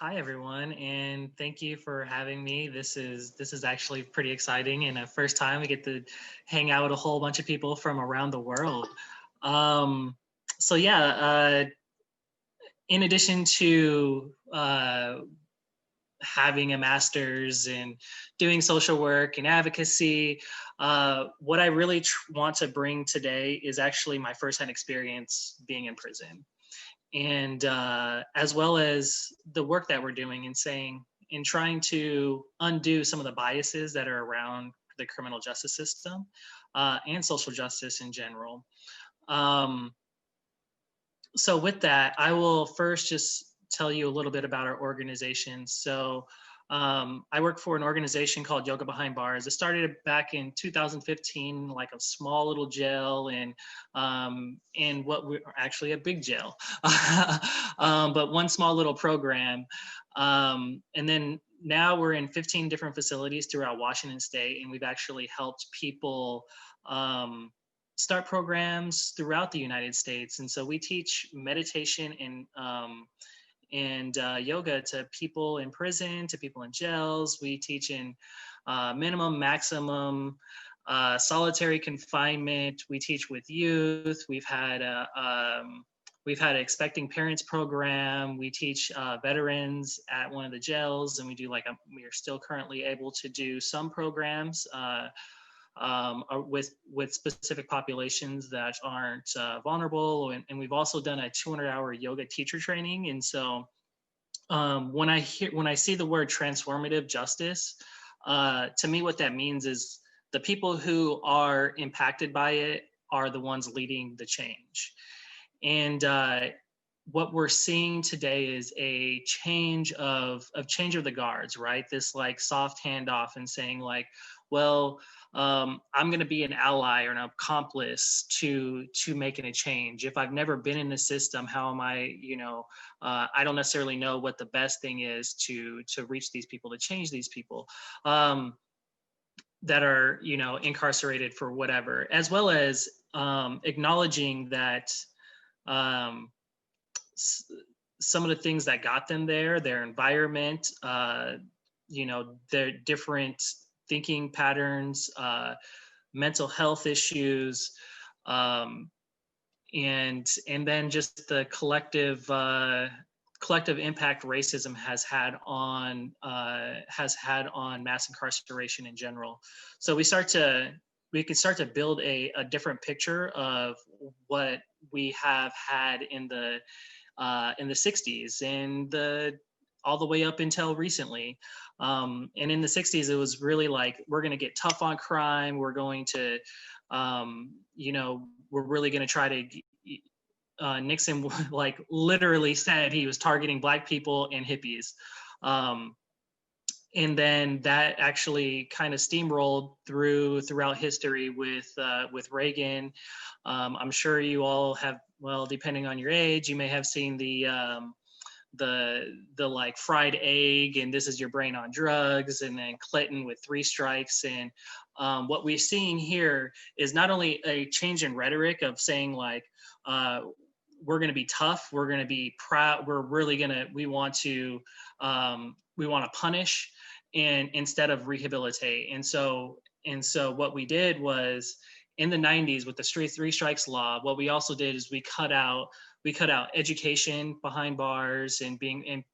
Hi everyone, and thank you for having me. This is actually pretty exciting, and a first time we get to hang out with a whole bunch of people from around the world. Um, so yeah, in addition to having a master's and doing social work and advocacy, what I really want to bring today is actually my firsthand experience being in prison and as well as the work that we're doing and saying in trying to undo some of the biases that are around the criminal justice system and social justice in general. Um, so with that, I will first just tell you a little bit about our organization. So I work for an organization called Yoga Behind Bars. It started back in 2015, like a small little jail in what we're actually a big jail, but one small little program. And then now we're in 15 different facilities throughout Washington State, and we've actually helped people um, start programs throughout the United States. And so we teach meditation and yoga to people in prison, to people in jails. We teach in minimum, maximum, solitary confinement. We teach with youth. We've had an expecting parents program. We teach veterans at one of the jails, and we are still currently able to do some programs with specific populations that aren't vulnerable. And we've also done a 200-hour yoga teacher training. And so when I see the word transformative justice, to me, what that means is the people who are impacted by it are the ones leading the change. And what we're seeing today is a change of the guards, right? This like soft handoff and saying like, well, I'm going to be an ally or an accomplice to making a change. If I've never been in the system, how am I? I don't necessarily know what the best thing is to reach these people, to change these people that are incarcerated for whatever, as well as acknowledging that um, some of the things that got them there, their environment, their different thinking patterns, mental health issues, um, and then just the collective impact racism has had on mass incarceration in general. So we can start to build a different picture of what we have had in the 60s and the all the way up until recently. And in the 60s, it was really like, we're going to get tough on crime. We're going to, we're really going to try to, Nixon like literally said he was targeting Black people and hippies. Um, and then that actually kind of steamrolled throughout history with Reagan. I'm sure you all have, well, depending on your age, you may have seen the like fried egg and this is your brain on drugs, and then Clinton with three strikes. And what we're seeing here is not only a change in rhetoric of saying like we're going to be tough, we're going to be proud, we're really going to we want to punish and instead of rehabilitate. And so what we did was in the 90s with the three strikes law, what we also did is we cut out education behind bars and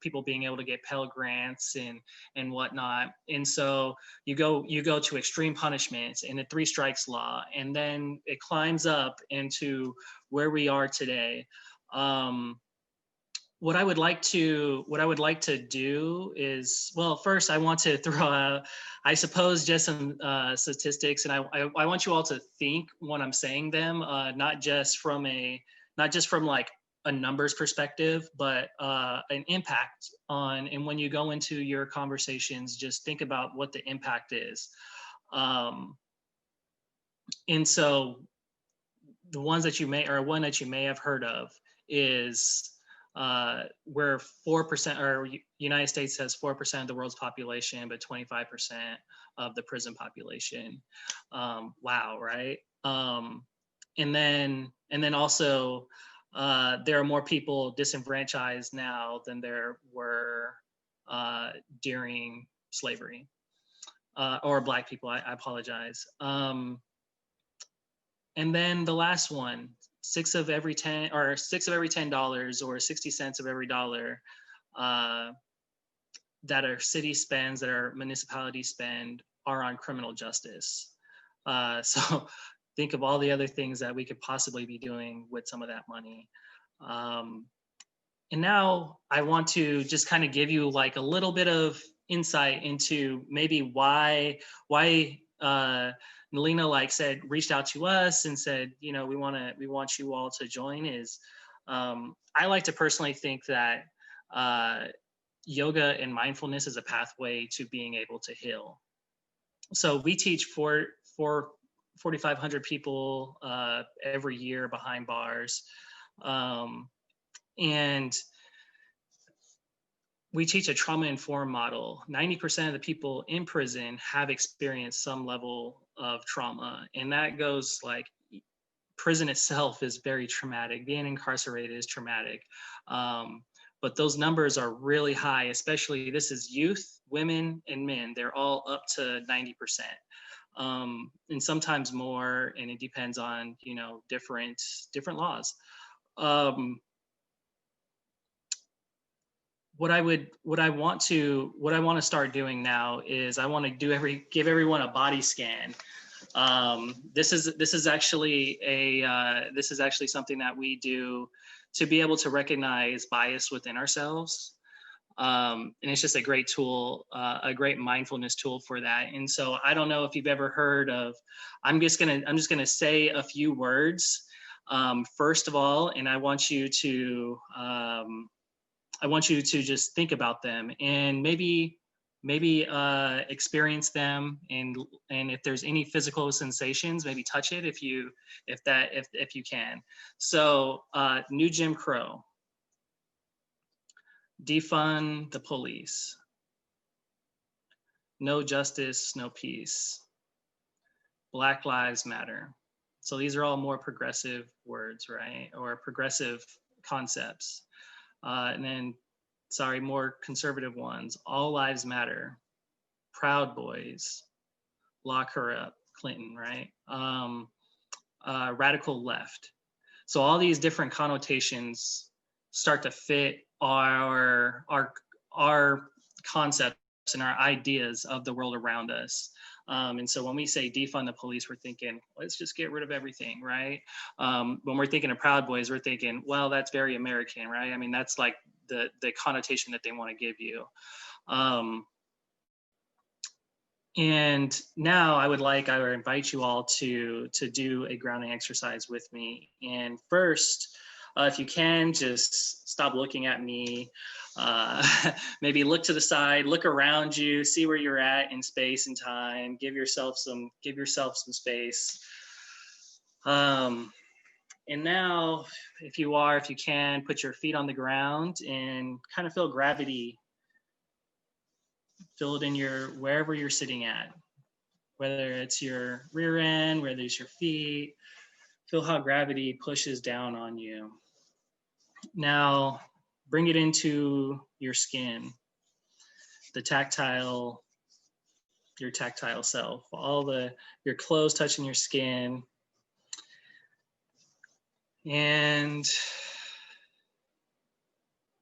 people being able to get Pell Grants and whatnot. And so you go to extreme punishments in the three strikes law, and then it climbs up into where we are today. Um, what I would like to do is, well, first I want to throw out, I suppose, just some statistics, and I want you all to think when I'm saying them, not just from like a numbers perspective, but an impact on. And when you go into your conversations, just think about what the impact is. Um, and so the ones that you may, or one that you may have heard of is where 4%, or United States has 4% of the world's population, but 25% of the prison population. Wow, right? And then also there are more people disenfranchised now than there were during slavery, or Black people. I apologize. And then the last one, $6 of every $10, or 60 cents of every dollar that our city spends, that our municipality spend, are on criminal justice. So think of all the other things that we could possibly be doing with some of that money. And now I want to just kind of give you like a little bit of insight into maybe why Nalina reached out to us and said, we want you all to join. Is I like to personally think that yoga and mindfulness is a pathway to being able to heal. So we teach 4,500 people every year behind bars. And we teach a trauma-informed model. 90% of the people in prison have experienced some level of trauma. And that goes like, prison itself is very traumatic. Being incarcerated is traumatic. But those numbers are really high, especially this is youth, women, and men. They're all up to 90%. And sometimes more, and it depends on, different laws. What I want to start doing now is I want to give everyone a body scan. This is actually something that we do to be able to recognize bias within ourselves. And it's just a great tool, a great mindfulness tool for that. And so I don't know if you've ever heard of, I'm just gonna say a few words, first of all, and I want you to just think about them and maybe experience them, and if there's any physical sensations, maybe touch it if you can. So New Jim Crow, defund the police, no justice, no peace, Black Lives Matter. So these are all more progressive words, right? Or progressive concepts. And then, more conservative ones, all lives matter, Proud Boys, lock her up, Clinton, right? Radical left. So all these different connotations start to fit our concepts and our ideas of the world around us. And so when we say defund the police, we're thinking, let's just get rid of everything, right? When we're thinking of Proud Boys, we're thinking, well, that's very American, right? I mean, that's like the connotation that they want to give you. And now I would invite you all to do a grounding exercise with me. And first, if you can, just stop looking at me. Maybe look to the side, look around you, see where you're at in space and time. Give yourself some space. And now, if you can, put your feet on the ground and kind of feel gravity. Feel it in wherever you're sitting at, whether it's your rear end, whether it's your feet. Feel how gravity pushes down on you. Now, bring it into your skin, your tactile self, your clothes touching your skin. And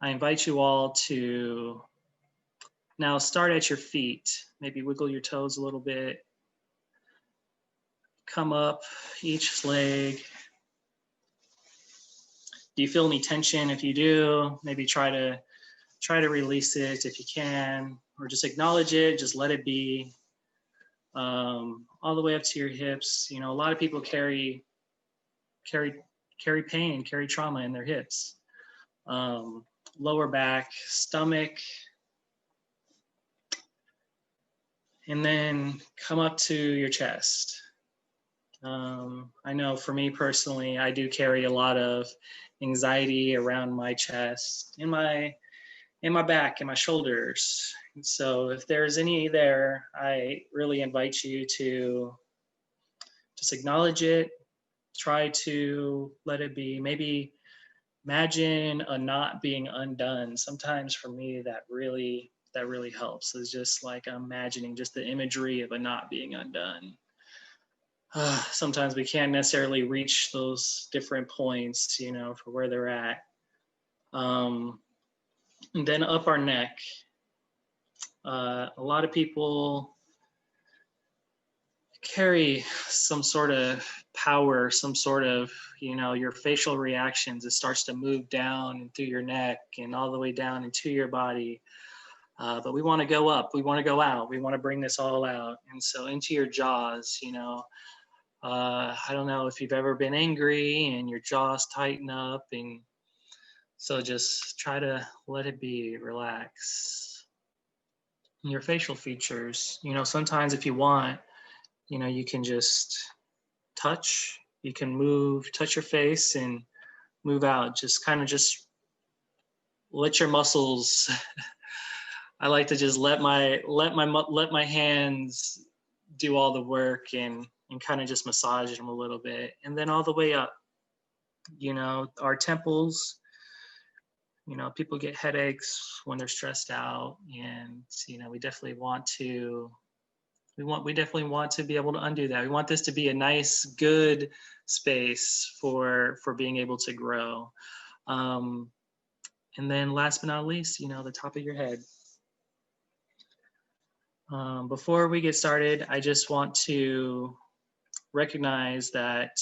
I invite you all to now start at your feet. Maybe wiggle your toes a little bit. Come up each leg. Do you feel any tension? If you do, maybe try to release it if you can, or just acknowledge it, just let it be. All the way up to your hips. A lot of people carry pain, carry trauma in their hips. Lower back, stomach, and then come up to your chest. I know for me personally, I do carry a lot of anxiety around my chest, in my back, and my shoulders. And so if there's any there, I really invite you to just acknowledge it, try to let it be. Maybe imagine a knot being undone. Sometimes for me, that really that really helps, is just like imagining just the imagery of a knot being undone. Sometimes we can't necessarily reach those different points, you know, for where they're at. And then up our neck. A lot of people carry some sort of power, some sort of, you know, your facial reactions. It starts to move down and through your neck and all the way down into your body. But we want to go up. We want to go out. We want to bring this all out. And so into your jaws, you know, I don't know if you've ever been angry and your jaws tighten up. And so just try to let it be, relax. And your facial features, you know, sometimes if you want, you know, you can just touch, you can move, touch your face and move out. Just kind of just let your muscles, I like to just let my hands do all the work and kind of just massage them a little bit. And then all the way up, you know, our temples, you know, people get headaches when they're stressed out, and, you know, we definitely want to be able to undo that. We want this to be a nice, good space for being able to grow. And then last but not least, you know, the top of your head. Before we get started, I just want to recognize that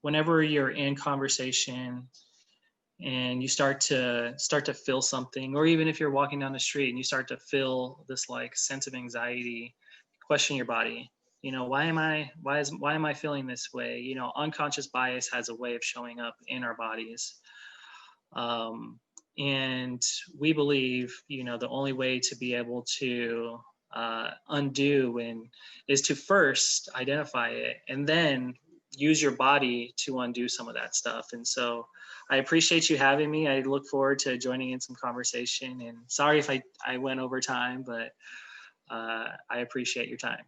whenever you're in conversation and you start to feel something, or even if you're walking down the street and you start to feel this like sense of anxiety, question your body. You know, why am I feeling this way? You know, unconscious bias has a way of showing up in our bodies. And we believe, you know, the only way to be able to undo is to first identify it and then use your body to undo some of that stuff. And so I appreciate you having me. I look forward to joining in some conversation, and sorry if I went over time, but I appreciate your time.